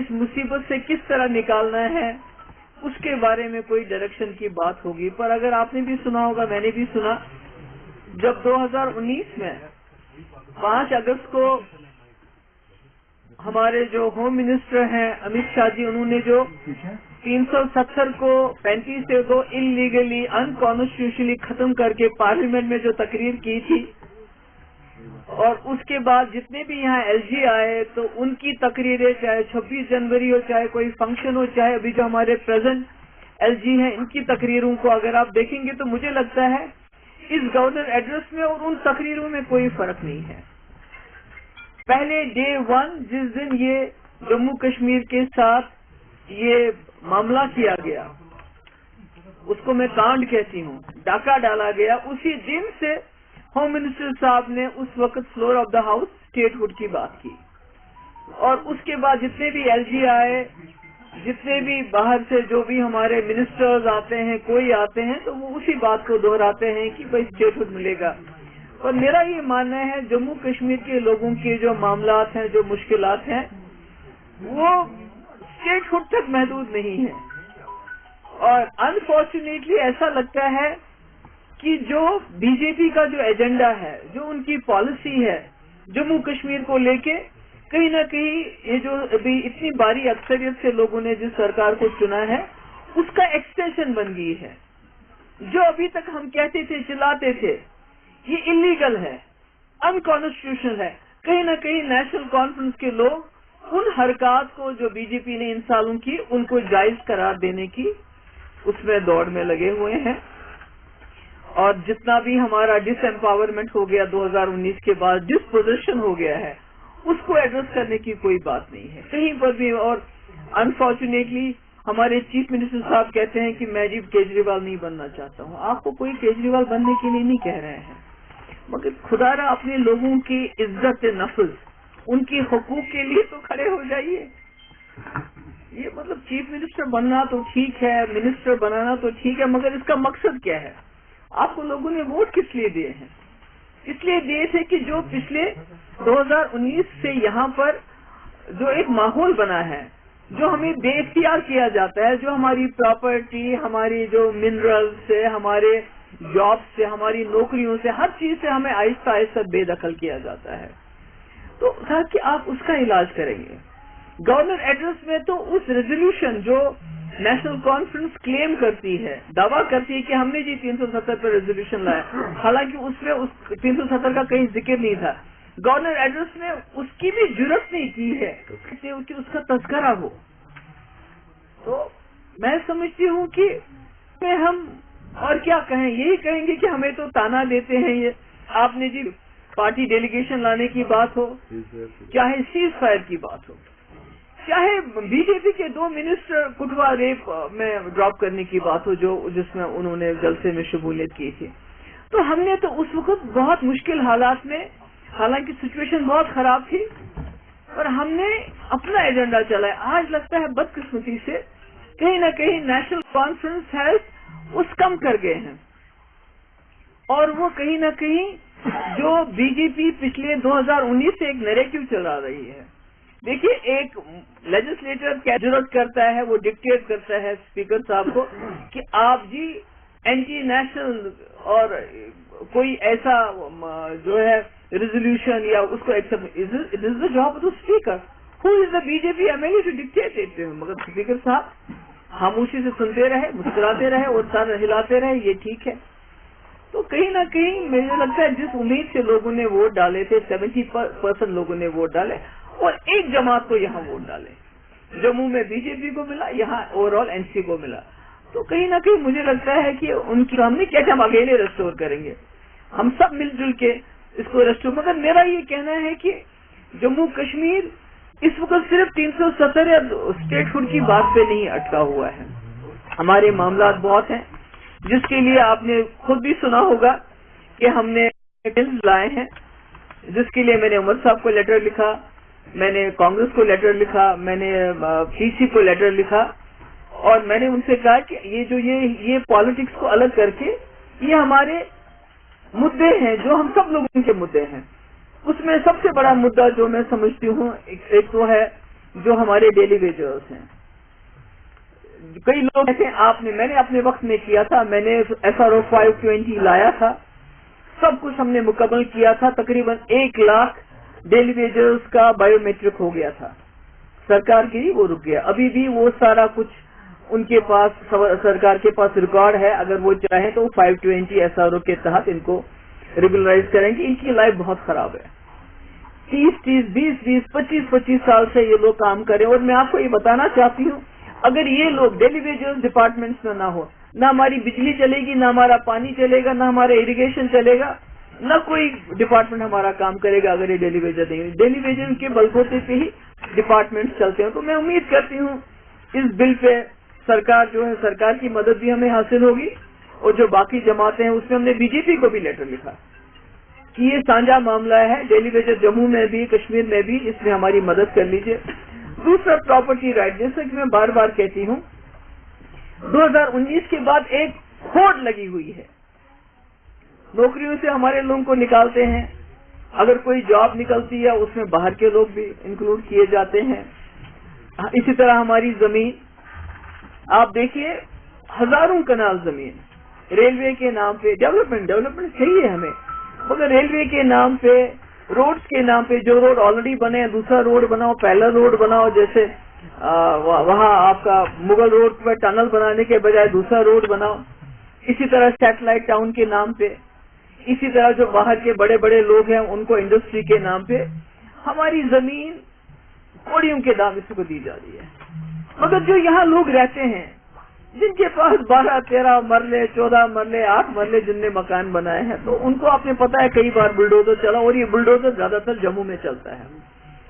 इस मुसीबत से किस तरह निकालना है, उसके बारे में कोई डायरेक्शन की बात होगी। पर अगर आपने भी सुना होगा, मैंने भी सुना, जब 2019 में 5 अगस्त को हमारे जो होम मिनिस्टर हैं अमित शाह जी, उन्होंने जो 370 को 35 से तो इलीगली अनकॉन्स्टिट्यूशनली खत्म करके पार्लियामेंट में जो तकरीर की थी, और उसके बाद जितने भी यहाँ एलजी आए तो उनकी तकरीरें, चाहे 26 जनवरी हो, चाहे कोई फंक्शन हो, चाहे अभी जो हमारे प्रेजेंट एलजी हैं इनकी तकरीरों को अगर आप देखेंगे तो मुझे लगता है इस गवर्नर एड्रेस में और उन तकरीरों में कोई फर्क नहीं है। पहले डे 1 जिस दिन ये जम्मू कश्मीर के साथ ये मामला किया गया, उसको मैं कांड कहती हूँ, डाका डाला गया, उसी दिन से होम मिनिस्टर साहब ने उस वक्त floor of the house statehood की बात की, और उसके बाद जितने भी एलजी आए, जितने भी बाहर से जो भी हमारे मिनिस्टर्स आते हैं, कोई आते हैं, तो वो उसी बात को दोहराते हैं कि भाई स्टेटहुड मिलेगा। और मेरा ये मानना है जम्मू कश्मीर के लोगों के जो मामलात हैं, जो मुश्किलात हैं, वो स्टेटहुड तक महदूद नहीं है। और अनफॉर्चुनेटली ऐसा लगता है कि जो बीजेपी का जो एजेंडा है, जो उनकी पॉलिसी है जम्मू कश्मीर को लेके, कहीं ना कहीं ये जो अभी इतनी भारी अक्सरियत से लोगों ने जिस सरकार को चुना है उसका एक्सटेंशन बन गई है। जो अभी तक हम कहते थे, चिल्लाते थे, ये इलीगल है, अनकॉन्स्टिट्यूशनल है, कहीं ना कहीं नेशनल कॉन्फ्रेंस के लोग उन हरकत को जो बीजेपी ने इन सालों की, उनको जायज करार देने की उसमें दौड़ में लगे हुए हैं। और जितना भी हमारा डिसएम्पावरमेंट हो गया 2019 के बाद, डिसपोजिशन हो गया है, उसको एड्रेस करने की कोई बात नहीं है कहीं पर भी। और अनफॉर्चुनेटली हमारे चीफ मिनिस्टर साहब कहते हैं कि मैं जी केजरीवाल नहीं बनना चाहता हूँ। आपको कोई केजरीवाल बनने के लिए नहीं कह रहे हैं, मगर खुदारा अपने लोगों की इज्जत नफ्स, उनकी हुकूक के लिए तो खड़े हो जाइए। ये मतलब चीफ मिनिस्टर बनना तो ठीक है, मिनिस्टर बनाना तो ठीक है, मगर इसका मकसद क्या है? आपको लोगों ने वोट किस लिए दिए हैं? इसलिए दिए थे कि जो पिछले 2019 से यहाँ पर जो एक माहौल बना है, जो हमें बेइख्तियार किया जाता है, जो हमारी प्रॉपर्टी, हमारी जो मिनरल से, हमारे जॉब से, हमारी नौकरियों से, हर चीज से हमें आहिस्ता आहिस्ता बेदखल किया जाता है, तो कहा कि आप उसका इलाज करेंगे। गवर्नर एड्रेस में तो उस रेजोल्यूशन जो नेशनल कॉन्फ्रेंस क्लेम करती है, दावा करती है कि हमने जी 370 पर रेजोल्यूशन लाया, हालांकि उसमें उस 370 का कहीं जिक्र नहीं था। गवर्नर एड्रेस में उसकी भी जुर्रत नहीं की है कि उसका तस्करा हो। तो मैं समझती हूँ कि हम और क्या कहें, यही कहेंगे कि हमें तो ताना देते हैं ये। आपने जी पार्टी डेलीगेशन लाने की बात हो, चाहे सीज फायर की बात हो, चाहे बीजेपी के 2 मिनिस्टर कुटवा रेप में ड्रॉप करने की बात हो, जो जिसमें उन्होंने जलसे में शमूलियत की थी, तो हमने तो उस वक्त बहुत मुश्किल हालात में, हालांकि सिचुएशन बहुत खराब थी, और हमने अपना एजेंडा चलाया। आज लगता है बदकिस्मती से कहीं ना कहीं नेशनल कॉन्फ्रेंस हेल्थ उस कम कर गए हैं, और वो कहीं ना कहीं जो बीजेपी पिछले 2019 से एक नैरेटिव चला रही है। देखिए, एक लेजिस्लेटर क्या जरूरत करता है, वो डिक्टेट करता है स्पीकर साहब को कि आप जी एंटी नेशनल और कोई ऐसा जो है रेजोल्यूशन या उसको accept, it is the job of the speaker who is the BJP MLA to dictate. मगर स्पीकर साहब खामोशी से सुनते रहे, मुस्कुराते रहे और सर हिलाते रहे, ये ठीक है। तो कहीं ना कहीं मुझे लगता है जिस उम्मीद से लोगों ने वोट डाले थे, 70% लोगों ने वोट डाले और एक जमात को यहाँ वोट डाले, जम्मू में बीजेपी को मिला, यहाँ ओवरऑल एनसी को मिला। तो कहीं ना कहीं मुझे लगता है कि उनकी हमने क्या, हम अकेले रेस्टोर करेंगे, हम सब मिलजुल के इसको रेस्टोर। मगर मेरा ये कहना है कि जम्मू कश्मीर इस वक्त सिर्फ 370 या स्टेटहुड की बात पे नहीं अटका हुआ है, हमारे मामला बहुत हैं, जिसके लिए आपने खुद भी सुना होगा कि हमने बिल्स लाए हैं, जिसके लिए मैंने उमर साहब को लेटर लिखा, मैंने कांग्रेस को लेटर लिखा, मैंने पीसी को लेटर लिखा, और मैंने उनसे कहा कि ये पॉलिटिक्स को अलग करके ये हमारे मुद्दे हैं जो हम सब लोगों के मुद्दे हैं। उसमें सबसे बड़ा मुद्दा जो मैं समझती हूँ, एक तो है جو ہمارے ڈیلی ویجرز ہیں. کئی لوگ کہتے ہیں میں نے اپنے وقت میں کیا تھا, میں نے SRO 520 لایا تھا, سب کچھ ہم نے مکمل کیا تھا, تقریباً 1 لاکھ ڈیلی ویجرز کا بایو میٹرک ہو گیا تھا. سرکار کے لیے وہ رک گیا. ابھی بھی وہ سارا کچھ ان کے پاس, سرکار کے پاس ریکارڈ ہے. اگر وہ چاہیں تو 520 SRO کے تحت ان کو ریگولرائز کریں گے. ان کی لائف بہت خراب ہے. 30 20 25 سال سے یہ لوگ کام کریں. اور میں آپ کو یہ بتانا چاہتی ہوں, اگر یہ لوگ ڈیلی ویجرز ڈپارٹمنٹس میں نہ ہو, نہ ہماری بجلی چلے گی, نہ ہمارا پانی چلے گا, نہ ہمارا اریگیشن چلے گا, نہ کوئی ڈپارٹمنٹ ہمارا کام کرے گا. اگر یہ ڈیلی ویجر دیں گے, ڈیلی ویجر کے بلبوتے پہ ہی ڈپارٹمنٹ چلتے ہیں. تو میں امید کرتی ہوں اس بل پہ سرکار جو ہے, سرکار کی مدد بھی ہمیں حاصل ہوگی. اور جو باقی جماعتیں ہیں اس میں ہم نے BJP کو بھی لیٹر لکھا کہ یہ سانجھا معاملہ ہے, ڈیلی ویجر جموں میں بھی, کشمیر میں بھی, اس میں ہماری مدد کر لیجیے. دوسرا پراپرٹی رائٹ, جیسا کہ میں بار بار کہتی ہوں, 2019 کے بعد ایک کھوٹ لگی ہوئی ہے. نوکریوں سے ہمارے لوگوں کو نکالتے ہیں. اگر کوئی جاب نکلتی ہے اس میں باہر کے لوگ بھی انکلوڈ کیے جاتے ہیں. اسی طرح ہماری زمین, آپ دیکھیے ہزاروں کنال زمین ریلوے کے نام پہ, ڈیولپمنٹ چاہیے ہمیں, مگر ریلوے کے نام پہ, روڈز کے نام پہ, جو روڈ آلریڈی بنے دوسرا روڈ بناؤ, پیرلل روڈ بناؤ. جیسے وہاں آپ کا مغل روڈ پہ ٹنل بنانے کے بجائے دوسرا روڈ بناؤ. اسی طرح سیٹلائٹ ٹاؤن کے نام پہ, اسی طرح جو باہر کے بڑے بڑے لوگ ہیں ان کو انڈسٹری کے نام پہ ہماری زمین کوڑیوں کے دام اس کو دی جا رہی ہے. مگر جو یہاں لوگ رہتے ہیں, جن کے پاس 12 13 مرلے 14 مرلے 8 مرلے جن نے مکان بنائے ہیں, تو ان کو آپ نے پتا ہے کئی بار بلڈوزر چلا, اور یہ بلڈوزر زیادہ تر جموں میں چلتا ہے,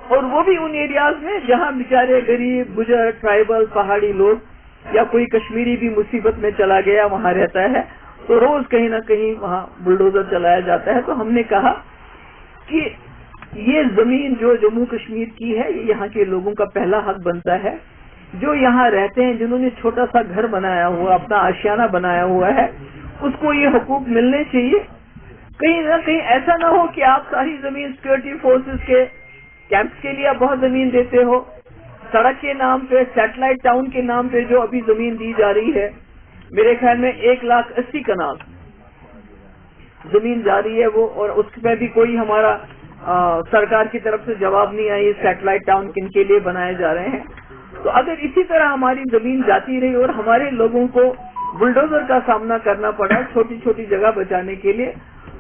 اور وہ بھی ان ایریاز میں جہاں بیچارے غریب گجر ٹرائبل پہاڑی لوگ یا کوئی کشمیری بھی مصیبت میں چلا گیا وہاں رہتا ہے, تو روز کہیں نہ کہیں وہاں بلڈوزر چلایا جاتا ہے. تو ہم نے کہا کہ یہ زمین جو جموں کشمیر کی ہے, یہ یہاں کے لوگوں کا پہلا حق بنتا ہے. جو یہاں رہتے ہیں, جنہوں نے چھوٹا سا گھر بنایا ہوا, اپنا آشیانہ بنایا ہوا ہے, اس کو یہ حقوق ملنے چاہیے. کہیں نہ کہیں ایسا نہ ہو کہ آپ ساری زمین سیکورٹی فورسز کے کیمپس کے لیے آپ بہت زمین دیتے ہو. سڑک کے نام پہ, سیٹلائٹ ٹاؤن کے نام پہ جو ابھی زمین دی جا رہی ہے, میرے خیال میں 1,80,000 کنال زمین جا رہی ہے وہ, اور اس میں بھی کوئی ہمارا سرکار کی طرف سے جواب نہیں آئی سیٹلائٹ ٹاؤن کن کے لیے بنائے جا رہے ہیں. تو اگر اسی طرح ہماری زمین جاتی رہی اور ہمارے لوگوں کو بلڈوزر کا سامنا کرنا پڑا چھوٹی چھوٹی جگہ بچانے کے لیے,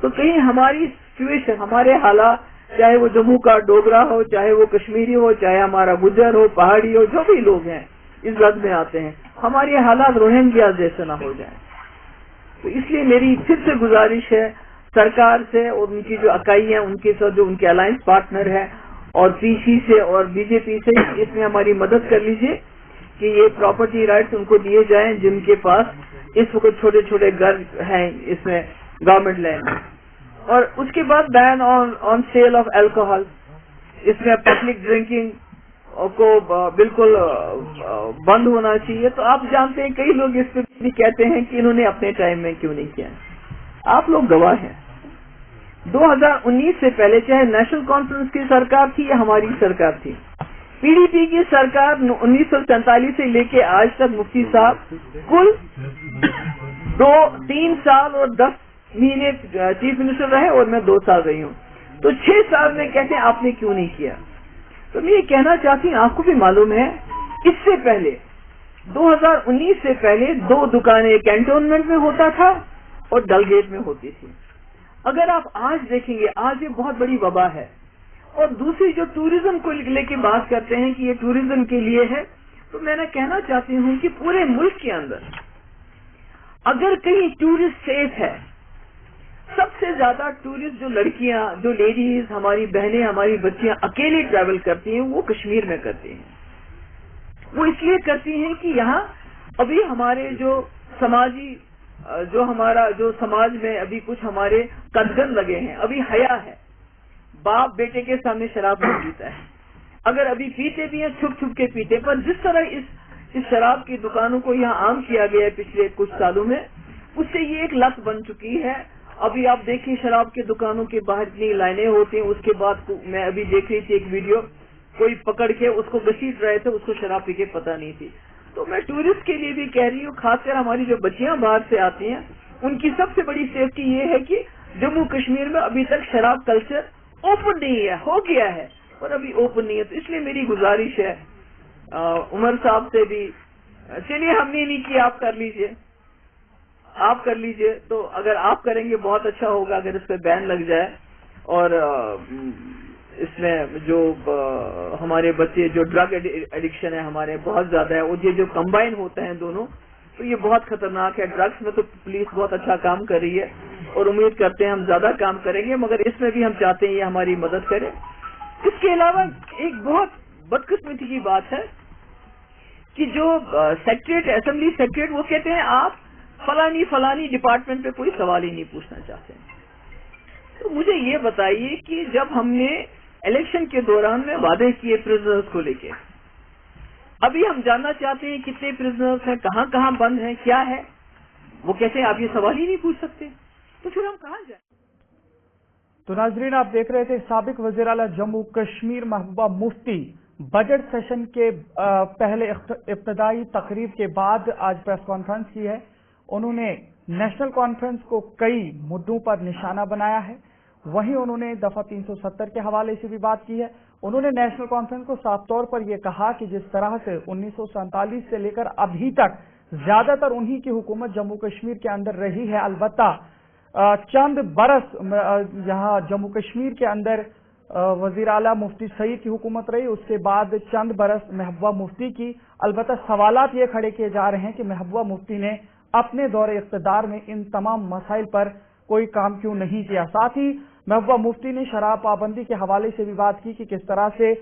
تو کہیں ہماری سچویشن, ہمارے حالات, چاہے وہ جموں کا ڈوگرا ہو, چاہے وہ کشمیری ہو, چاہے ہمارا گجر ہو, پہاڑی ہو, جو بھی لوگ ہیں اس رد میں آتے ہیں, ہمارے حالات روہنگیا جیسے نہ ہو جائیں. تو اس لیے میری پھر سے گزارش ہے سرکار سے اور ان کی جو اکائی ہیں ان کے ساتھ جو ان کے الائنس پارٹنر ہے, اور PC سے اور BJP سے, اس میں ہماری مدد کر لیجئے کہ یہ پراپرٹی رائٹس ان کو دیے جائیں جن کے پاس اس وقت چھوٹے چھوٹے گھر ہیں اس میں گورنمنٹ لینڈ. اور اس کے بعد بین آن سیل آف الکوہل, اس میں پبلک ڈرنکنگ کو بالکل بند ہونا چاہیے. تو آپ جانتے ہیں کئی لوگ اس پہ بھی کہتے ہیں کہ انہوں نے اپنے ٹائم میں کیوں نہیں کیا. آپ لوگ گواہ ہیں, 2019 سے پہلے چاہے نیشنل کانفرنس کی سرکار تھی یا ہماری سرکار تھی, PDP کی سرکار 1947 سے لے کے آج تک مفتی صاحب کل 3 سال اور 10 مہینے چیف منسٹر رہے, اور میں 2 سال رہی ہوں. تو 6 سال میں کہتے ہیں آپ نے کیوں نہیں کیا. تو میں یہ کہنا چاہتی ہوں, آپ کو بھی معلوم ہے اس سے پہلے 2019 سے پہلے 2 دکانیں کینٹونمنٹ میں ہوتا تھا اور ڈل گیٹ میں ہوتی تھی. اگر آپ آج دیکھیں گے, آج یہ بہت بڑی وبا ہے. اور دوسری جو ٹوریزم کو لے کے بات کرتے ہیں کہ یہ ٹوریزم کے لیے ہے, تو میں نے کہنا چاہتی ہوں کہ پورے ملک کے اندر اگر کہیں ٹورسٹ سیف ہے, سب سے زیادہ ٹورسٹ جو لڑکیاں, جو لیڈیز, ہماری بہنیں, ہماری بچیاں اکیلے ٹریول کرتی ہیں, وہ کشمیر میں کرتی ہیں. وہ اس لیے کرتی ہیں کہ یہاں ابھی ہمارے جو سماجی, جو سماج میں ابھی کچھ ہمارے قدغن لگے ہیں, ابھی حیا ہے. باپ بیٹے کے سامنے شراب نہیں پیتا ہے, اگر ابھی پیتے بھی ہیں چھپ چھپ کے پیتے. پر جس طرح اس شراب کی دکانوں کو یہاں عام کیا گیا ہے پچھلے کچھ سالوں میں, اس سے یہ ایک لت بن چکی ہے. ابھی آپ دیکھیں شراب کی دکانوں کے باہر اتنی لائنیں ہوتی ہیں. اس کے بعد میں ابھی دیکھ رہی تھی ایک ویڈیو کوئی پکڑ کے اس کو گھسیٹ رہے تھے، اس کو شراب پی کے پتہ نہیں تھی. تو میں ٹورسٹ کے لیے بھی کہہ رہی ہوں، خاص کر ہماری جو بچیاں باہر سے آتی ہیں ان کی سب سے بڑی سیفٹی یہ ہے کہ جموں کشمیر میں ابھی تک شراب کلچر اوپن نہیں ہے، ہو گیا ہے اور ابھی اوپن نہیں ہے. تو اس لیے میری گزارش ہے عمر صاحب سے بھی، چلیے ہم نے نہیں کیا، آپ کر لیجئے، آپ کر لیجئے. تو اگر آپ کریں گے بہت اچھا ہوگا اگر اس پہ بین لگ جائے. اور اس میں جو ہمارے بچے جو ڈرگ ایڈکشن ہے ہمارے بہت زیادہ ہے، اور یہ جو کمبائن ہوتے ہیں دونوں تو یہ بہت خطرناک ہے. ڈرگس میں تو پولیس بہت اچھا کام کر رہی ہے اور امید کرتے ہیں ہم زیادہ کام کریں گے، مگر اس میں بھی ہم چاہتے ہیں یہ ہماری مدد کرے. اس کے علاوہ ایک بہت بدقسمتی کی بات ہے کہ جو سیکریٹریٹ اسمبلی سیکریٹریٹ وہ کہتے ہیں آپ فلانی ڈپارٹمنٹ پہ کوئی سوال ہی نہیں پوچھنا چاہتے. تو مجھے یہ بتائیے کہ جب ہم نے الیکشن کے دوران میں وعدے کیے پرزنرز کو لے کے، ابھی ہم جاننا چاہتے ہیں کتنے پرزنرز ہیں، کہاں کہاں بند ہیں، کیا ہے، وہ کہتے ہیں آپ یہ سوال ہی نہیں پوچھ سکتے. تو پھر ہم کہاں جائیں؟ تو ناظرین، آپ دیکھ رہے تھے سابق وزیر اعلیٰ جموں کشمیر محبوبہ مفتی بجٹ سیشن کے پہلے ابتدائی تقریب کے بعد آج پریس کانفرنس کی ہے. انہوں نے نیشنل کانفرنس کو کئی مدعوں پر نشانہ بنایا ہے. وہیں انہوں نے دفعہ 370 کے حوالے سے بھی بات کی ہے. انہوں نے نیشنل کانفرنس کو صاف طور پر یہ کہا کہ جس طرح سے 1947 سے لے کر ابھی تک زیادہ تر انہی کی حکومت جموں کشمیر کے اندر رہی ہے، البتہ چند برس یہاں جموں کشمیر کے اندر وزیر اعلیٰ مفتی سعید کی حکومت رہی، اس کے بعد چند برس محبوبہ مفتی کی. البتہ سوالات یہ کھڑے کیے جا رہے ہیں کہ محبوبہ مفتی نے اپنے دور اقتدار میں ان تمام مسائل پر کوئی کام کیوں نہیں کیا. ساتھ ہی محبوبہ مفتی نے شراب پابندی کے حوالے سے بھی بات کی کہ کس طرح سے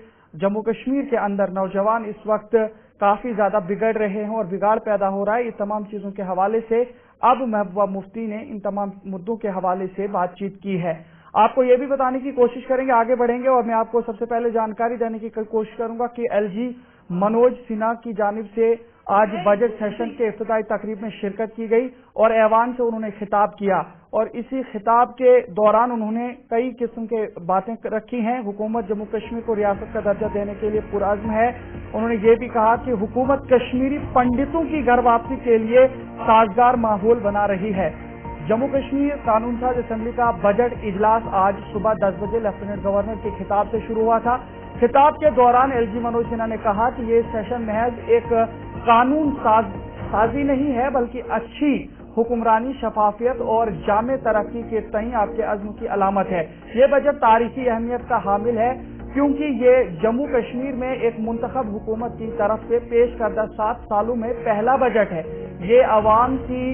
جموں کشمیر کے اندر نوجوان اس وقت کافی زیادہ بگڑ رہے ہیں اور بگاڑ پیدا ہو رہا ہے. یہ تمام چیزوں کے حوالے سے اب محبوبہ مفتی نے ان تمام مدعوں کے حوالے سے بات چیت کی ہے. آپ کو یہ بھی بتانے کی کوشش کریں گے، آگے بڑھیں گے اور میں آپ کو سب سے پہلے جانکاری دینے کی کوشش کروں گا کہ ایل جی منوج سنہا کی جانب سے آج بجٹ سیشن کے افتتاحی تقریب میں شرکت کی گئی اور ایوان سے انہوں نے خطاب کیا اور اسی خطاب کے دوران انہوں نے کئی قسم کے باتیں رکھی ہیں. حکومت جموں کشمیر کو ریاست کا درجہ دینے کے لیے پرعزم ہے. انہوں نے یہ بھی کہا کہ حکومت کشمیری پنڈتوں کی گھر واپسی کے لیے سازگار ماحول بنا رہی ہے. جموں کشمیر قانون ساز اسمبلی کا بجٹ اجلاس آج صبح 10 بجے لیفٹیننٹ گورنر کے خطاب سے شروع ہوا تھا. خطاب کے دوران ایل جی منوج سنہا نے کہا کہ یہ سیشن محض ایک قانون سازی نہیں ہے بلکہ اچھی حکمرانی، شفافیت اور جامع ترقی کے تئیں آپ کے عزم کی علامت ہے. یہ بجٹ تاریخی اہمیت کا حامل ہے کیونکہ یہ جموں کشمیر میں ایک منتخب حکومت کی طرف سے پیش کردہ 7 سالوں میں پہلا بجٹ ہے. یہ عوام کی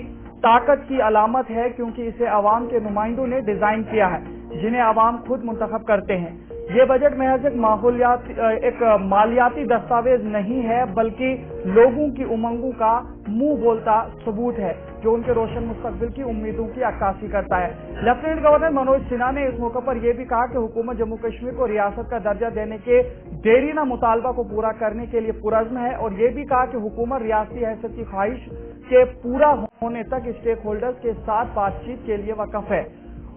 طاقت کی علامت ہے کیونکہ اسے عوام کے نمائندوں نے ڈیزائن کیا ہے جنہیں عوام خود منتخب کرتے ہیں. یہ بجٹ محض ایک مالیاتی دستاویز نہیں ہے بلکہ لوگوں کی امنگوں کا منہ بولتا ثبوت ہے جو ان کے روشن مستقبل کی امیدوں کی عکاسی کرتا ہے. لیفٹیننٹ گورنر منوج سنہا نے اس موقع پر یہ بھی کہا کہ حکومت جموں کشمیر کو ریاست کا درجہ دینے کے دیرینہ مطالبہ کو پورا کرنے کے لیے پرعزم ہے اور یہ بھی کہا کہ حکومت ریاستی حیثیت کی خواہش کے پورا ہونے تک اسٹیک ہولڈرز کے ساتھ بات چیت کے لیے وقف ہے.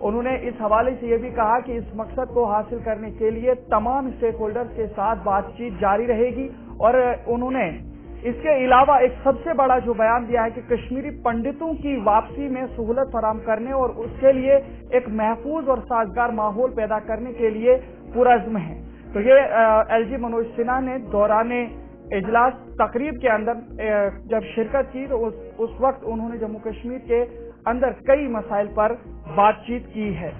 انہوں نے اس حوالے سے یہ بھی کہا کہ اس مقصد کو حاصل کرنے کے لیے تمام اسٹیک ہولڈرز کے ساتھ بات چیت جاری رہے گی اور انہوں نے اس کے علاوہ ایک سب سے بڑا جو بیان دیا ہے کہ کشمیری پنڈتوں کی واپسی میں سہولت فراہم کرنے اور اس کے لیے ایک محفوظ اور سازگار ماحول پیدا کرنے کے لیے پرعزم ہے. تو یہ ایل جی منوج سنہا نے دوران اجلاس تقریب کے اندر جب شرکت کی تو اس وقت انہوں نے جموں کشمیر کے اندر کئی مسائل پر بات چیت کی ہے.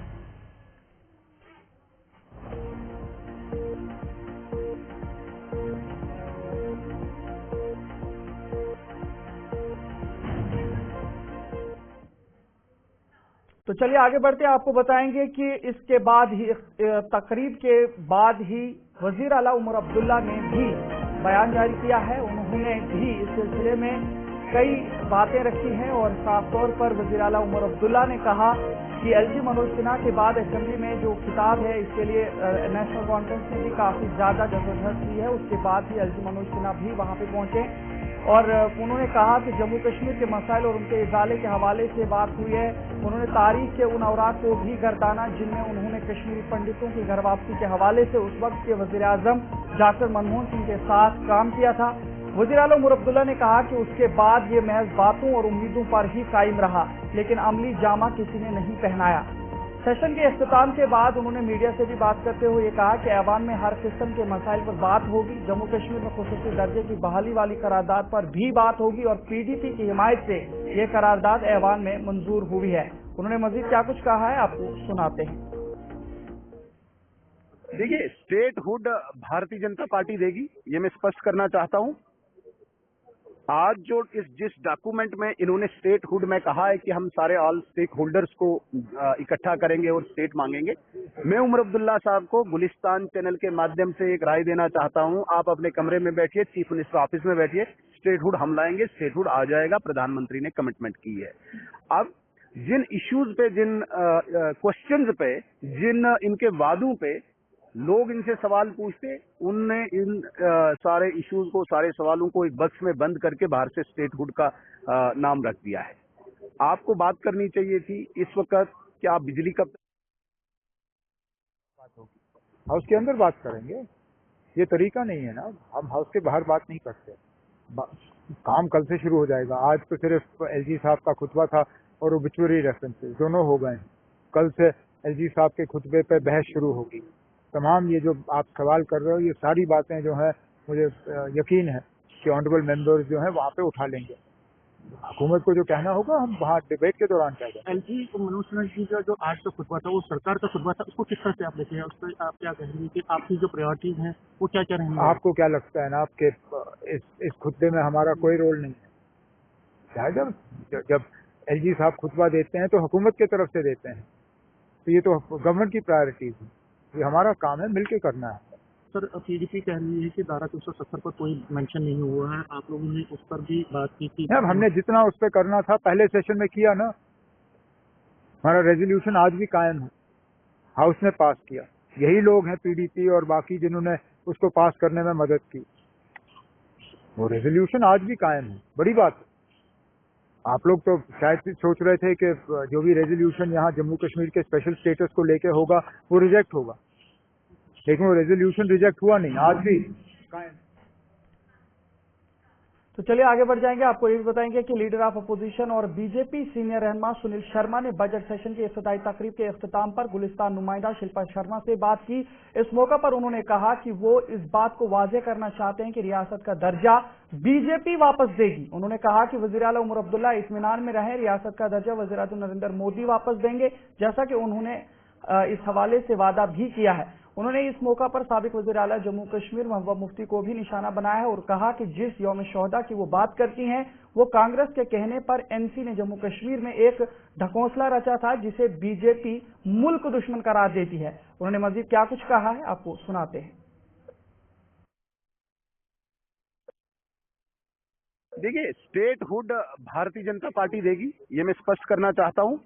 تو چلیے آگے بڑھتے ہیں، آپ کو بتائیں گے کہ اس کے بعد ہی تقریب کے بعد ہی وزیر اعلیٰ عمر عبداللہ نے بھی بیان جاری کیا ہے. انہوں نے بھی اس سلسلے میں کئی باتیں رکھی ہیں اور صاف طور پر وزیر اعلیٰ عمر عبداللہ نے کہا کہ ایل جی منوج سنہا کے بعد اسمبلی میں جو خطاب ہے اس کے لیے نیشنل کانفرنس نے بھی کافی زیادہ جدوجہد کی ہے. اس کے بعد ہی ایل جی منوج سنہا بھی وہاں پہ پہنچے اور انہوں نے کہا کہ جموں کشمیر کے مسائل اور ان کے ازالے کے حوالے سے بات ہوئی ہے. انہوں نے تاریخ کے ان اوراق کو بھی گردانا جن میں انہوں نے کشمیری پنڈتوں کی گھر واپسی کے حوالے سے اس وقت کے وزیر اعظم डॉक्टर मनमोहन सिंह के साथ काम किया था। वज़ीर आला उमर अब्दुल्ला ने कहा कि उसके बाद ये महज बातों और उम्मीदों पर ही कायम रहा, लेकिन अमली जामा किसी ने नहीं पहनाया। सेशन के इख्तिताम के बाद उन्होंने मीडिया से भी बात करते हुए ये कहा कि ऐवान में हर किस्म के मसाइल पर बात होगी, जम्मू कश्मीर में खुसूसी दर्जे की बहाली वाली करारदाद पर भी बात होगी और पीडीपी की हिमायत से ये करारदाद ऐवान में मंजूर हुई है। उन्होंने मजीद क्या कुछ कहा है आपको सुनाते हैं। देखिए, स्टेटहुड भारतीय जनता पार्टी देगी, ये मैं स्पष्ट करना चाहता हूं। आज जो जिस डॉक्यूमेंट में इन्होंने स्टेटहुड में कहा है कि हम सारे ऑल स्टेक होल्डर्स को इकट्ठा करेंगे और स्टेट मांगेंगे, मैं उमर अब्दुल्ला साहब को गुलिस्तान चैनल के माध्यम से एक राय देना चाहता हूं। आप अपने कमरे में बैठिए, चीफ मिनिस्टर ऑफिस में बैठिए, स्टेटहुड हम लाएंगे, स्टेटहुड आ जाएगा, प्रधानमंत्री ने कमिटमेंट की है। अब जिन इश्यूज पे, जिन क्वेश्चंस पे, जिन इनके वादों पे लोग इनसे सवाल पूछते, उनने इन सारे इश्यूज को, सारे सवालों को एक बक्स में बंद करके बाहर से स्टेटहुड का नाम रख दिया है। आपको बात करनी चाहिए थी इस वक्त कि आप बिजली कब बात होगी, हाउस के अंदर बात करेंगे। ये तरीका नहीं है ना, हम हाउस के बाहर बात नहीं करते। काम कल से शुरू हो जाएगा। आज तो सिर्फ एलजी साहब का खुतबा था और ओबिचुअरी रेफरेंसेस दोनों हो गए। कल से एलजी साहब के खुतबे पे बहस शुरू होगी। तमाम ये जो आप सवाल कर रहे हो, ये सारी बातें जो है, मुझे यकीन है कि ऑनरेबल मेंबर्स जो है वहाँ पे उठा लेंगे। हुकूमत को जो कहना होगा हम वहाँ डिबेट के दौरान कह देंगे। एलजी मनोज सिन्हा जी का जो आज का खुतबा था वो सरकार का खुतबा था, उसको किस तरह से आप देखें हैं? उस पर आप क्या कहेंगे कि आपकी जो प्रायोरिटीज हैं वो क्या क्या रहेंगी? आपको क्या लगता है ना आपके इस खुतबे में हमारा कोई रोल नहीं है? जब एलजी साहब खुतबा देते हैं तो हुकूमत की तरफ से देते हैं, तो ये तो गवर्नमेंट की प्रायोरिटीज है। ये हमारा काम है, मिलके करना है। सर, पीडीपी कह रही है कि धारा 370 पर कोई मेंशन नहीं हुआ है, आप लोगों ने उस पर भी बात की थी। अब हमने जितना उस पर करना था पहले सेशन में किया ना। हमारा रेजोल्यूशन आज भी कायम है, हाउस ने पास किया। यही लोग हैं पीडीपी और बाकी जिन्होंने उसको पास करने में मदद की। वो रेजोल्यूशन आज भी कायम है, बड़ी बात है। आप लोग तो शायद सोच रहे थे कि जो भी रेजोल्यूशन यहाँ जम्मू कश्मीर के स्पेशल स्टेटस को लेके होगा वो रिजेक्ट होगा, लेकिन वो रेजोल्यूशन रिजेक्ट हुआ नहीं, आज भी कायम। तो चलिए आगे बढ़ जाएंगे। आपको ये भी बताएंगे कि लीडर ऑफ अपोजिशन और बीजेपी सीनियर रहनुमा सुनील शर्मा ने बजट सेशन की इफ्तिताई तकरीब के इख्तिताम पर गुलिस्तान नुमाइंदा शिल्पा शर्मा से बात की। इस मौका पर उन्होंने कहा कि वो इस बात को वाजे करना चाहते हैं कि रियासत का दर्जा बीजेपी वापस देगी। उन्होंने कहा कि वज़ीर आला उमर अब्दुल्ला इत्मीनान में रहें, रियासत का दर्जा वज़ीर आज़म नरेंद्र मोदी वापस देंगे, जैसा कि उन्होंने इस हवाले से वादा भी किया है। उन्होंने इस मौका पर साबिक वज़ीर आला जम्मू कश्मीर महबूबा मुफ्ती को भी निशाना बनाया है और कहा कि जिस यौम शोहदा की वो बात करती हैं, वो कांग्रेस के कहने पर एनसी ने जम्मू कश्मीर में एक ढकोसला रचा था जिसे बीजेपी मुल्क दुश्मन करार देती है। उन्होंने मजीद क्या कुछ कहा है आपको सुनाते हैं। देखिए, स्टेटहुड भारतीय जनता पार्टी देगी, ये मैं स्पष्ट करना चाहता हूं।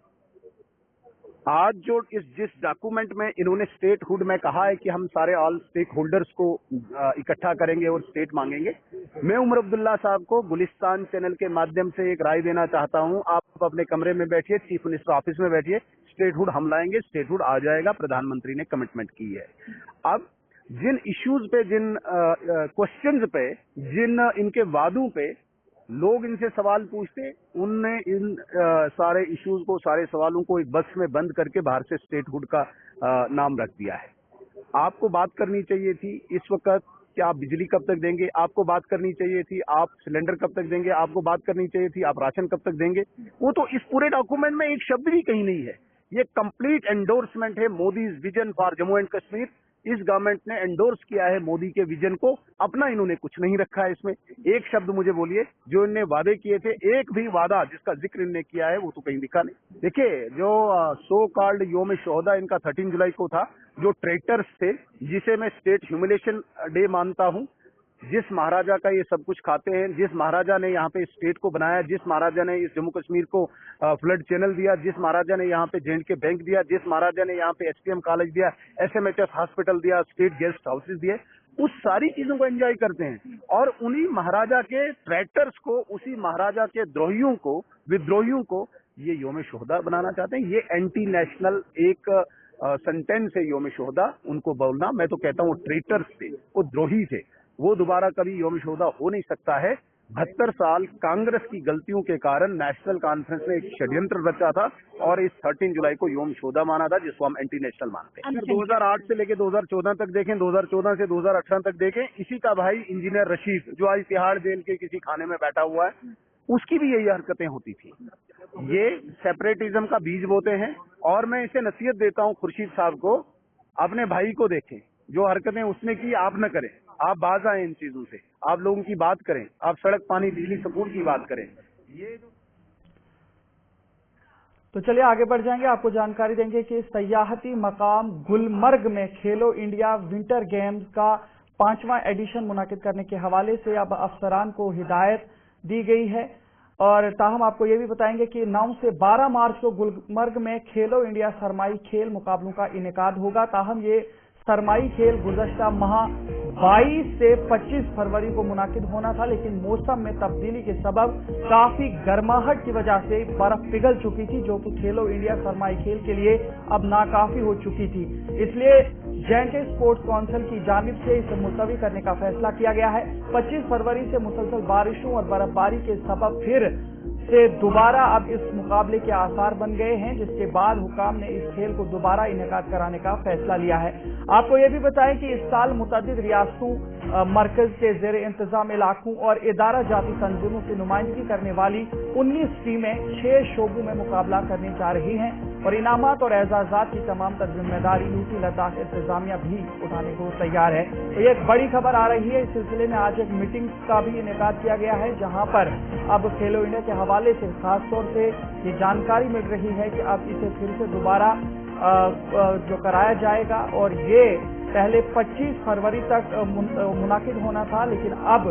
आज जो जिस डॉक्यूमेंट में इन्होंने स्टेटहुड में कहा है कि हम सारे ऑल स्टेक होल्डर्स को इकट्ठा करेंगे और स्टेट मांगेंगे, मैं उमर अब्दुल्ला साहब को गुलिस्तान चैनल के माध्यम से एक राय देना चाहता हूं। आप अपने कमरे में बैठिए, चीफ मिनिस्टर ऑफिस में बैठिए, स्टेटहुड हम लाएंगे, स्टेटहुड आ जाएगा, प्रधानमंत्री ने कमिटमेंट की है। अब जिन इश्यूज पे, जिन क्वेश्चंस पे, जिन इनके वादों पे लोग इनसे सवाल पूछते, उनने इन सारे इश्यूज को, सारे सवालों को एक बक्स में बंद करके बाहर से स्टेटहुड का नाम रख दिया है। आपको बात करनी चाहिए थी इस वक्त कि आप बिजली कब तक देंगे, आपको बात करनी चाहिए थी आप सिलेंडर कब तक देंगे, आपको बात करनी चाहिए थी आप राशन कब तक देंगे। वो तो इस पूरे डॉक्यूमेंट में एक शब्द भी कहीं नहीं है। ये कंप्लीट एंडोर्समेंट है Modi vision for Jammu and Kashmir. इस गवर्नमेंट ने एंडोर्स किया है मोदी के विजन को, अपना इन्होंने कुछ नहीं रखा है इसमें। एक शब्द मुझे बोलिए, जो इन्होंने वादे किए थे, एक भी वादा जिसका जिक्र इन्होंने किया है वो तो कहीं दिखा नहीं। देखिए, जो सो कॉल्ड योम शोहदा इनका 13 जुलाई को था, जो ट्रेटर्स थे, जिसे मैं स्टेट ह्यूमिलेशन डे मानता हूं, जिस महाराजा का ये सब कुछ खाते हैं, जिस महाराजा ने यहाँ पे स्टेट को बनाया, जिस महाराजा ने इस जम्मू कश्मीर को फ्लड चैनल दिया, जिस महाराजा ने यहाँ पे J&K बैंक दिया, जिस महाराजा ने यहाँ पे SPM कॉलेज दिया, SMHS हॉस्पिटल दिया, स्टेट गेस्ट हाउसेज दिए, उस सारी चीजों को एंजॉय करते हैं। और उन्हीं महाराजा के ट्रैक्टर्स को, उसी महाराजा के द्रोहियों को, विद्रोहियों को ये योम शोहदा बनाना चाहते हैं। ये एंटी नेशनल एक सेंटेंस है योम शोहदा, उनको बोलना, मैं तो कहता हूँ ट्रेटर्स थे। वो द्रोही थे, वो दोबारा कभी यौम शोधा हो नहीं सकता है। 72 साल कांग्रेस की गलतियों के कारण नेशनल कॉन्फ्रेंस ने एक षड्यंत्र रचा था और इस 13 जुलाई को यौम शोधा माना था, जिसको हम एंटी नेशनल मानते हैं। अगर 2008 से लेकर 2014 तक देखें, 2014 से 2018 तक देखें, इसी का भाई इंजीनियर रशीद जो आज तिहाड़ जेल के किसी खाने में बैठा हुआ है, उसकी भी यही हरकतें होती थी। ये सेपरेटिज्म का बीज बोते हैं और मैं इसे नसीहत देता हूं खुर्शीद साहब को, अपने भाई को देखें, जो हरकतें उसने की आप न करें, आप बाज आए इन चीजों से, आप लोगों की बात करें, आप सड़क पानी बिजली स्कूल की बात करें। ये तो चलिए आगे बढ़ जाएंगे, आपको जानकारी देंगे कि सयाहती मकाम गुलमर्ग में खेलो इंडिया विंटर गेम्स का 5वां एडिशन मुनाकिद करने के हवाले से अब अफसरान को हिदायत दी गई है। और ताहम आपको ये भी बताएंगे कि 9 से 12 मार्च को गुलमर्ग में खेलो इंडिया सरमाई खेल मुकाबलों का इनेकाद होगा। ताहम ये सरमाई खेल गुज़श्ता माह 22 से 25 फरवरी को मुनाकिद होना था, लेकिन मौसम में तब्दीली के सबब काफी गर्माहट की वजह से बर्फ पिघल चुकी थी, जो कि खेलो इंडिया सरमाई खेल के लिए अब नाकाफी हो चुकी थी। इसलिए J&K स्पोर्ट्स काउंसिल की जानिब से इसे मुलतवी करने का फैसला किया गया है। 25 फरवरी से मुसलसल बारिशों और बर्फबारी के सबब फिर से दोबारा अब इस मुकाबले के आसार बन गए हैं, जिसके बाद हुकाम ने इस खेल को दोबारा इनेकाद कराने का फैसला लिया है। आपको ये भी बताएं कि इस साल मुतअद्दिद रियासतों, मरकज के ज़ेर इंतजाम इलाकों और इदारा जाती तंजीमों की नुमाइंदगी करने वाली 19 टीमें 6 शोबों में मुकाबला करने जा रही हैं और इनामात और एजाजात की तमाम तर जिम्मेदारी यूपी लद्दाख इंतजामिया भी उठाने को तैयार है। तो ये एक बड़ी खबर आ रही है। इस सिलसिले में आज एक मीटिंग का भी इनेकाद किया गया है, जहां पर अब खेलो इंडिया के हवाले से खास तौर से ये जानकारी मिल रही है कि अब इसे फिर से दोबारा जो कराया जाएगा और ये पहले 25 फरवरी तक मुनाकिद होना था, लेकिन अब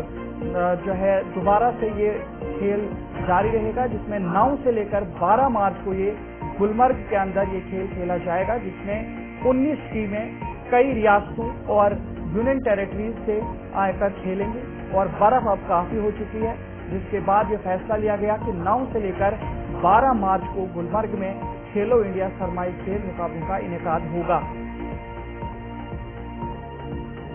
जो है दोबारा से ये खेल जारी रहेगा, जिसमें 9 से लेकर 12 मार्च को ये गुलमर्ग के अंदर ये खेल खेला जाएगा, जिसमें 19 टीमें कई रियासतों और यूनियन टेरिटरीज से आकर खेलेंगे और बर्फ अब काफी हो चुकी है, जिसके बाद ये फैसला लिया गया कि 9 से लेकर 12 मार्च को गुलमर्ग में खेलो इंडिया सरमाई खेल मुकाबलों का इनेकाद होगा।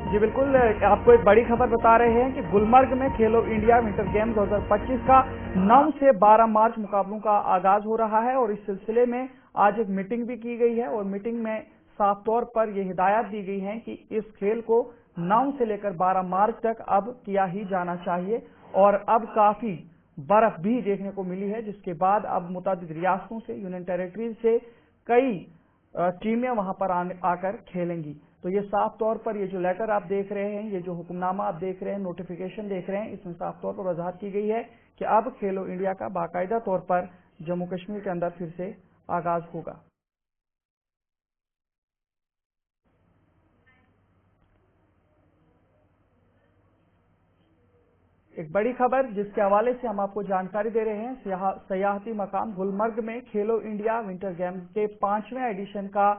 जी बिल्कुल, आपको एक बड़ी खबर बता रहे हैं कि गुलमर्ग में खेलो इंडिया विंटर गेम्स 2025 का 9 से 12 मार्च मुकाबलों का आगाज हो रहा है और इस सिलसिले में आज एक मीटिंग भी की गई है और मीटिंग में साफ तौर पर यह हिदायत दी गई है कि इस खेल को 9 से लेकर 12 मार्च तक अब किया ही जाना चाहिए और अब काफी बर्फ भी देखने को मिली है, जिसके बाद अब मुतअद्दिद रियासतों से, यूनियन टेरिटरीज से कई टीमें वहां पर आकर खेलेंगी। तो ये साफ तौर पर ये जो लेटर आप देख रहे हैं, ये जो हुक्मनामा आप देख रहे हैं, नोटिफिकेशन देख रहे हैं, इसमें साफ तौर पर वजाहत की गई है कि अब खेलो इंडिया का बाकायदा तौर पर जम्मू कश्मीर के अंदर फिर से आगाज होगा। एक बड़ी खबर जिसके हवाले से हम आपको जानकारी दे रहे हैं, सयाहती मकाम गुलमर्ग में खेलो इंडिया विंटर गेम्स के 5वें एडिशन का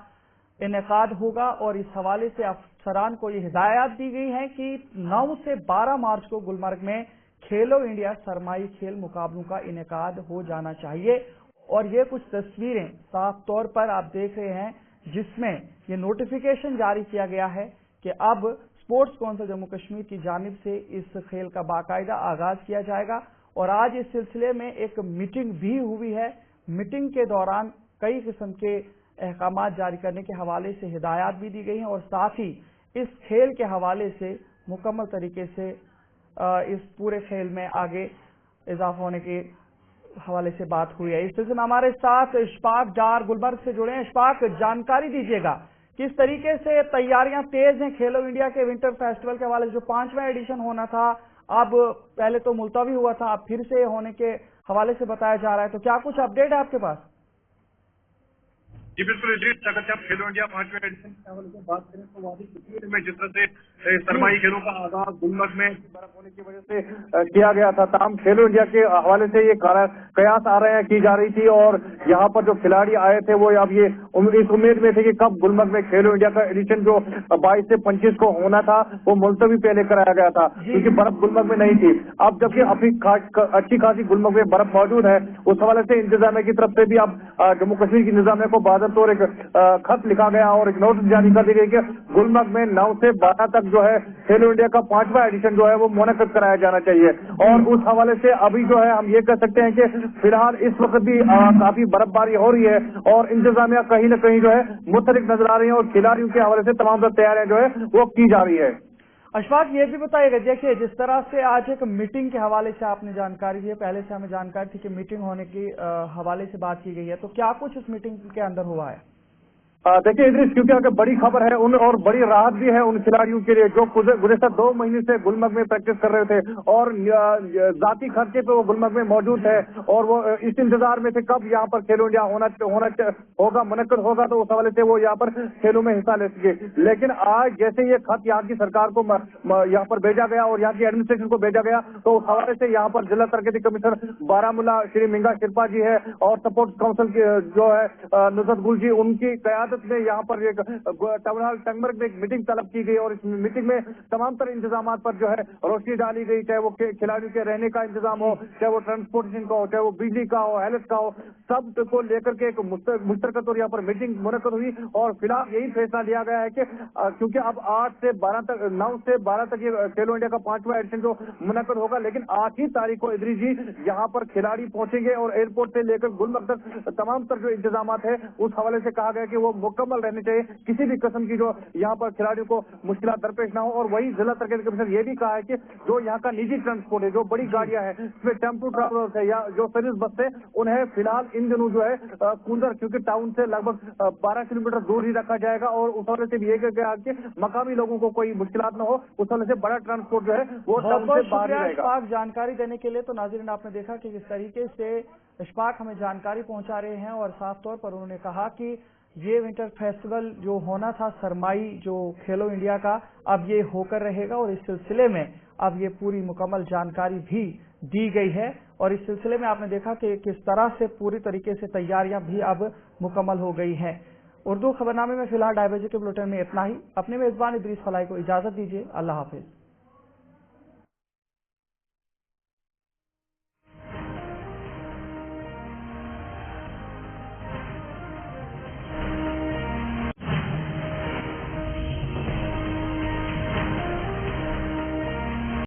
इनेकाद होगा और इस हवाले से अफसरान को ये हिदायत दी गई है कि 9 से 12 मार्च को गुलमर्ग में खेलो इंडिया सरमाई खेल मुकाबलों का इनेकाद हो जाना चाहिए। और ये कुछ तस्वीरें साफ तौर पर आप देख रहे हैं, जिसमें ये नोटिफिकेशन जारी किया गया है कि अब स्पोर्ट्स काउंसिल जम्मू कश्मीर की जानिब से इस खेल का बाकायदा आगाज किया जाएगा और आज इस सिलसिले में एक मीटिंग भी हुई है। मीटिंग के दौरान कई किस्म के अहकामात जारी करने के हवाले से हिदायत भी दी गई हैं और साथ ही इस खेल के हवाले से मुकम्मल तरीके से इस पूरे खेल में आगे इजाफा होने के हवाले से बात हुई है। इस सिलसिले में हमारे साथ इशफाक डार गुलमर्ग से जुड़े हैं। इशफाक, जानकारी दीजिएगा किस तरीके से तैयारियां तेज हैं खेलो इंडिया के विंटर फेस्टिवल के हवाले से, जो 5वां एडिशन होना था, अब पहले तो मुलतवी हुआ था, अब फिर से होने के हवाले से बताया जा रहा है, तो क्या कुछ अपडेट है आपके पास? जी बिल्कुल इदरीस, अगर जब खेलो इंडिया 5वें एडिशन के हवाले से बात करें तो वादी कश्मीर में जिस तरह से सरमाई खेलों का आगाज गुलमर्ग में बर्फ होने की वजह से किया गया था, तमाम खेलो इंडिया के हवाले से ये कयास आ रहे हैं की जा रही थी और यहाँ पर जो खिलाड़ी आए थे वो अब ये इस उम्मीद में थे कि कब गुलमर्ग में खेलो इंडिया का एडिशन जो 22 से 25 को होना था वो मुलतवी पहले कराया गया था, क्योंकि बर्फ गुलमर्ग में नहीं थी। अब जबकि अच्छी खासी गुलमर्ग में बर्फ मौजूद है, उस हवाले से इंतजामिया की तरफ से भी अब जम्मू कश्मीर की इंतजामिया को तौर एक खत लिखा गया और एक नोटिस जारी कर दी गई कि गुलमर्ग में 9 से 12 तक जो है खेलो इंडिया का 5वां एडिशन जो है वो मुनक्किद कराया जाना चाहिए। और उस हवाले से अभी जो है हम ये कह सकते हैं कि फिलहाल इस वक्त भी काफी बर्फबारी हो रही है और इंतजामिया कहीं न कहीं जो है मुतहरिक नजर आ रही है और खिलाड़ियों के हवाले से तमाम तैयारियां जो है वो की जा रही है। अशफाक, ये भी बताइएगा, देखिए जिस तरह से आज एक मीटिंग के हवाले से आपने जानकारी दी है, पहले से हमें जानकारी थी कि मीटिंग होने की हवाले से बात की गई है, तो क्या कुछ उस मीटिंग के अंदर हुआ है? देखिए इदरीस, क्योंकि अगर बड़ी खबर है उन और बड़ी राहत भी है उन खिलाड़ियों के लिए जो गुज़श्ता 2 महीने से गुलमर्ग में प्रैक्टिस कर रहे थे और जाती खर्चे पे वो गुलमर्ग में मौजूद है और वो इस इंतजार में थे कब यहाँ पर खेलो इंडिया होगा मुनक्किद होगा, तो उस हवाले से वो यहाँ पर खेलों में हिस्सा ले सके। लेकिन आज जैसे ये खत यहाँ की सरकार को यहाँ पर भेजा गया और यहाँ की एडमिनिस्ट्रेशन को भेजा गया, तो उस हवाले से यहाँ पर जिला तरक्की कमिश्नर बारामूला श्री मिंगा शिरपा जी है और सपोर्ट काउंसिल की जो है नुसरत गुल जी, उनकी कयादत में यहाँ पर एक टाउन हॉल टंगमर्ग में एक मीटिंग तलब की गई और इस मीटिंग में तमाम तरह इंतजाम पर जो है रोशनी डाली गई, चाहे वो खिलाड़ियों के रहने का इंतजाम हो, चाहे वो ट्रांसपोर्टेशन का हो, चाहे वो बिजली का हो, हेल्थ का हो, सब को लेकर के एक मुश्तरकत और यहाँ पर मीटिंग मुनक्किद हुई। और फिलहाल यही फैसला लिया गया है कि क्योंकि अब 8 से 12 तक 9 से 12 तक ये खेलो इंडिया का 5वां एडिशन जो मुनक्किद होगा, लेकिन 8 ही तारीख को इदरीस जी यहाँ पर खिलाड़ी पहुंचेंगे और एयरपोर्ट से लेकर गुलमर्ग तक तमाम तरह जो इंतजाम है उस हवाले से कहा गया कि वो मुकम्मल रहने चाहिए, किसी भी किस्म की जो यहाँ पर खिलाड़ियों को मुश्किल दरपेश ना हो। और वही जिला तरक्की कमिश्नर ये भी कहा है कि जो यहाँ का निजी ट्रांसपोर्ट है, जो बड़ी गाड़ियां हैं, इसमें टेम्पो ट्रैवलर्स है या जो सर्विस बस है, उन्हें फिलहाल इन दिनों जो है कुंदर, क्योंकि टाउन से लगभग 12 किलोमीटर दूर ही रखा जाएगा और उस हवाले से भी ये कहा कि मकामी लोगों को कोई मुश्किलात न हो, उस हवाले से बड़ा ट्रांसपोर्ट जो है वो टाउन से बाहर रहेगा। अशफाक, जानकारी देने के लिए। तो नाज़रीन, आपने देखा कि किस तरीके से अशफाक हमें जानकारी पहुंचा रहे हैं और साफ तौर पर उन्होंने कहा कि ये विंटर फेस्टिवल जो होना था सरमाई जो खेलो इंडिया का, अब ये होकर रहेगा और इस सिलसिले में अब ये पूरी मुकम्मल जानकारी भी दी गई है। और इस सिलसिले में आपने देखा कि किस तरह से पूरी तरीके से तैयारियां भी अब मुकम्मल हो गई हैं। उर्दू खबरनामे में फिलहाल 2:30 बजे के बुलेटिन में इतना ही। अपने मेजबान इदरीस फलाई को इजाजत दीजिए। अल्लाह हाफिज।